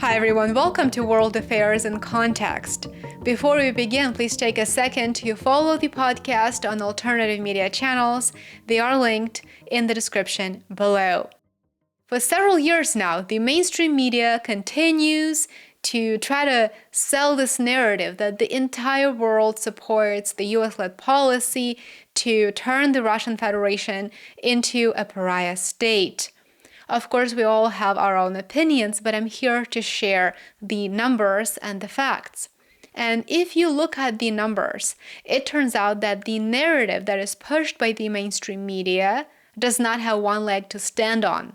Hi everyone, welcome to World Affairs in Context. Before we begin, please take a second to follow the podcast on alternative media channels. They are linked in the description below. For several years now, the mainstream media continues to try to sell this narrative that the entire world supports the US-led policy to turn the Russian Federation into a pariah state. Of course, we all have our own opinions, but I'm here to share the numbers and the facts. And if you look at the numbers, it turns out that the narrative that is pushed by the mainstream media does not have one leg to stand on.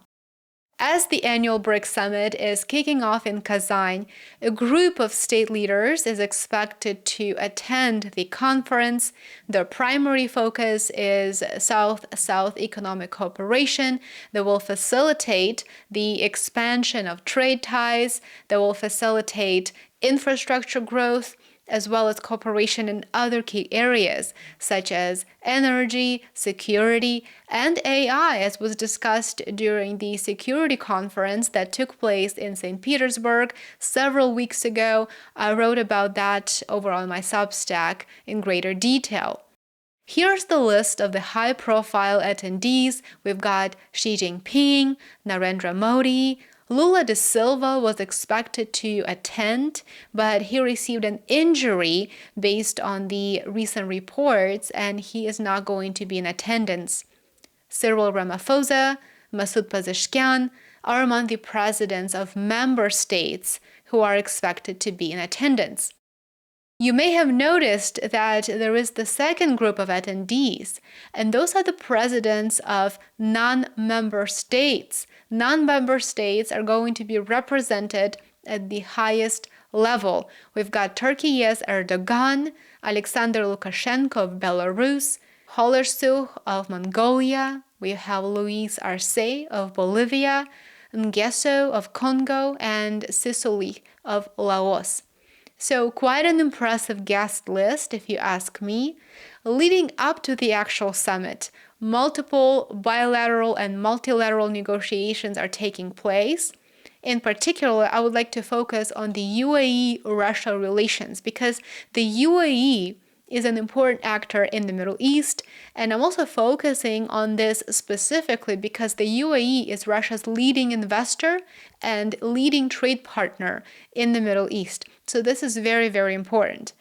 As the annual BRICS summit is kicking off in Kazan, a group of state leaders is expected to attend the conference. Their primary focus is South-South economic cooperation that will facilitate the expansion of trade ties, that will facilitate infrastructure growth, as well as cooperation in other key areas such as energy, security, and AI, as was discussed during the security conference that took place in St. Petersburg several weeks ago. I wrote about that over on my Substack in greater detail. Here's the list of the high-profile attendees. We've got Xi Jinping, Narendra Modi, Lula da Silva was expected to attend, but he received an injury based on the recent reports, and he is not going to be in attendance. Cyril Ramaphosa, Masoud Pezeshkian are among the presidents of member states who are expected to be in attendance. You may have noticed that there is the second group of attendees, and those are the presidents of non-member states. Non-member states are going to be represented at the highest level. We've got Turkey's Erdogan, Alexander Lukashenko of Belarus, Holersuh of Mongolia, we have Luis Arce of Bolivia, Nguesso of Congo, and Sissouli of Laos. So quite an impressive guest list, if you ask me. Leading up to the actual summit, multiple bilateral and multilateral negotiations are taking place. In particular, I would like to focus on the UAE-Russia relations because the UAE is an important actor in the Middle East, and I'm also focusing on this specifically because the UAE is Russia's leading investor and leading trade partner in the Middle East. So this is very, very important.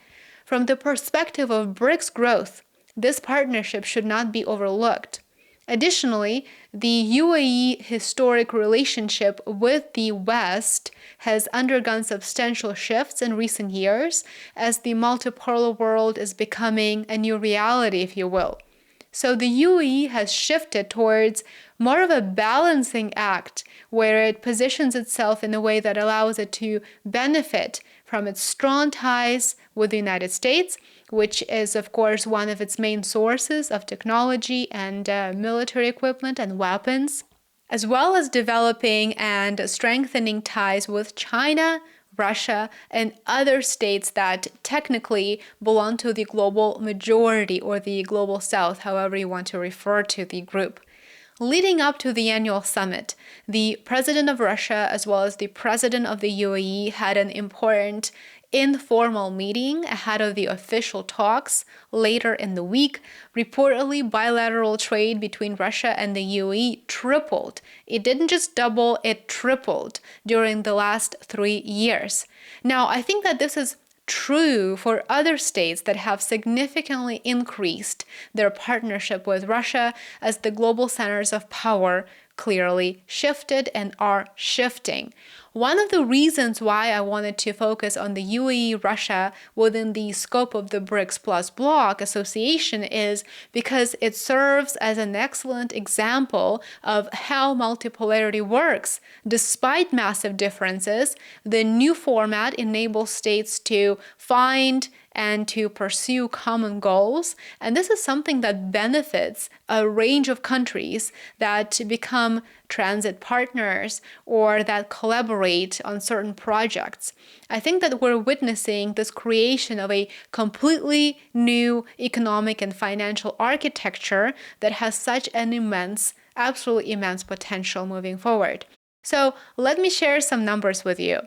From the perspective of BRICS growth, this partnership should not be overlooked. Additionally, the UAE historic relationship with the West has undergone substantial shifts in recent years as the multipolar world is becoming a new reality, if you will. So the UAE has shifted towards more of a balancing act where it positions itself in a way that allows it to benefit from its strong ties with the United States, which is, of course, one of its main sources of technology and military equipment and weapons, as well as developing and strengthening ties with China, Russia, and other states that technically belong to the global majority or the global south, however you want to refer to the group. Leading up to the annual summit, the president of Russia as well as the president of the UAE had an important informal meeting ahead of the official talks later in the week. Reportedly, bilateral trade between Russia and the UAE tripled. It didn't just double, it tripled during the last 3 years. Now, I think that this is true for other states that have significantly increased their partnership with Russia as the global centers of power clearly shifted and are shifting. One of the reasons why I wanted to focus on the UAE-Russia within the scope of the BRICS Plus bloc association is because it serves as an excellent example of how multipolarity works. Despite massive differences, the new format enables states to find and to pursue common goals. And this is something that benefits a range of countries that become transit partners or that collaborate on certain projects. I think that we're witnessing this creation of a completely new economic and financial architecture that has such an absolutely immense potential moving forward. So let me share some numbers with you.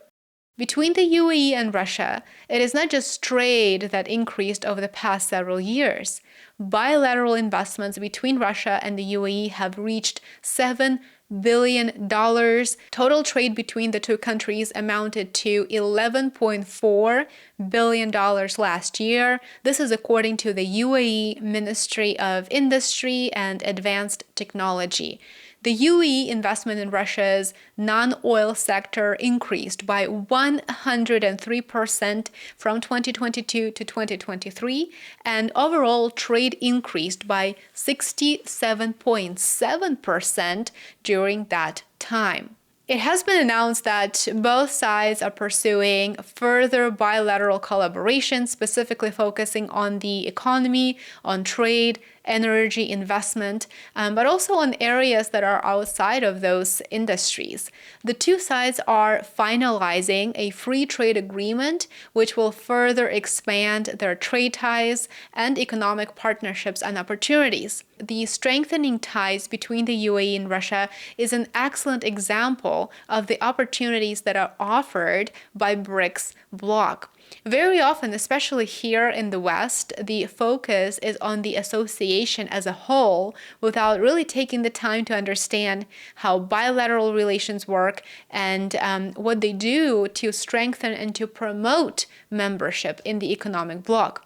Between the UAE and Russia, it is not just trade that increased over the past several years. Bilateral investments between Russia and the UAE have reached $7 billion. Total trade between the two countries amounted to $11.4 billion last year. This is according to the UAE Ministry of Industry and Advanced Technology. The UAE investment in Russia's non-oil sector increased by 103% from 2022 to 2023, and overall trade increased by 67.7% during that time. It has been announced that both sides are pursuing further bilateral collaboration, specifically focusing on the economy, on trade, energy, investment, but also on areas that are outside of those industries. The two sides are finalizing a free trade agreement, which will further expand their trade ties and economic partnerships and opportunities. The strengthening ties between the UAE and Russia is an excellent example of the opportunities that are offered by BRICS bloc. Very often, especially here in the West, the focus is on the association as a whole without really taking the time to understand how bilateral relations work and what they do to strengthen and to promote membership in the economic bloc.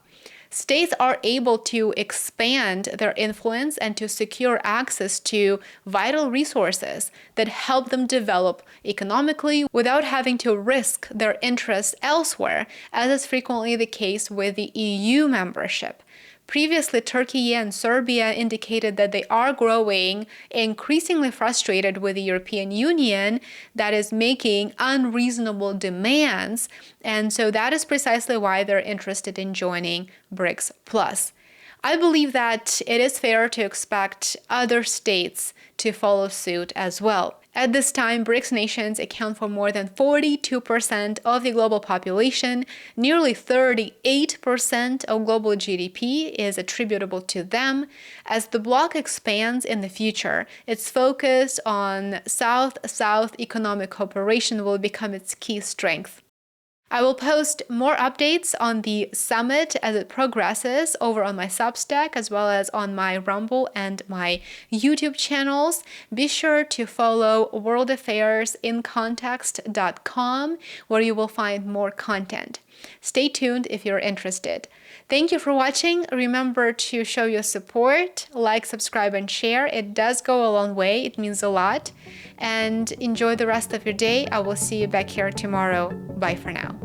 States are able to expand their influence and to secure access to vital resources that help them develop economically without having to risk their interests elsewhere, as is frequently the case with the EU membership. Previously, Turkey and Serbia indicated that they are growing increasingly frustrated with the European Union that is making unreasonable demands, and so that is precisely why they're interested in joining BRICS Plus. I believe that it is fair to expect other states to follow suit as well. At this time, BRICS nations account for more than 42% of the global population. Nearly 38% of global GDP is attributable to them. As the bloc expands in the future, its focus on South-South economic cooperation will become its key strength. I will post more updates on the summit as it progresses over on my Substack as well as on my Rumble and my YouTube channels. Be sure to follow worldaffairs.incontext.com where you will find more content. Stay tuned if you're interested. Thank you for watching. Remember to show your support, like, subscribe, and share. It does go a long way. It means a lot. And enjoy the rest of your day. I will see you back here tomorrow. Bye for now.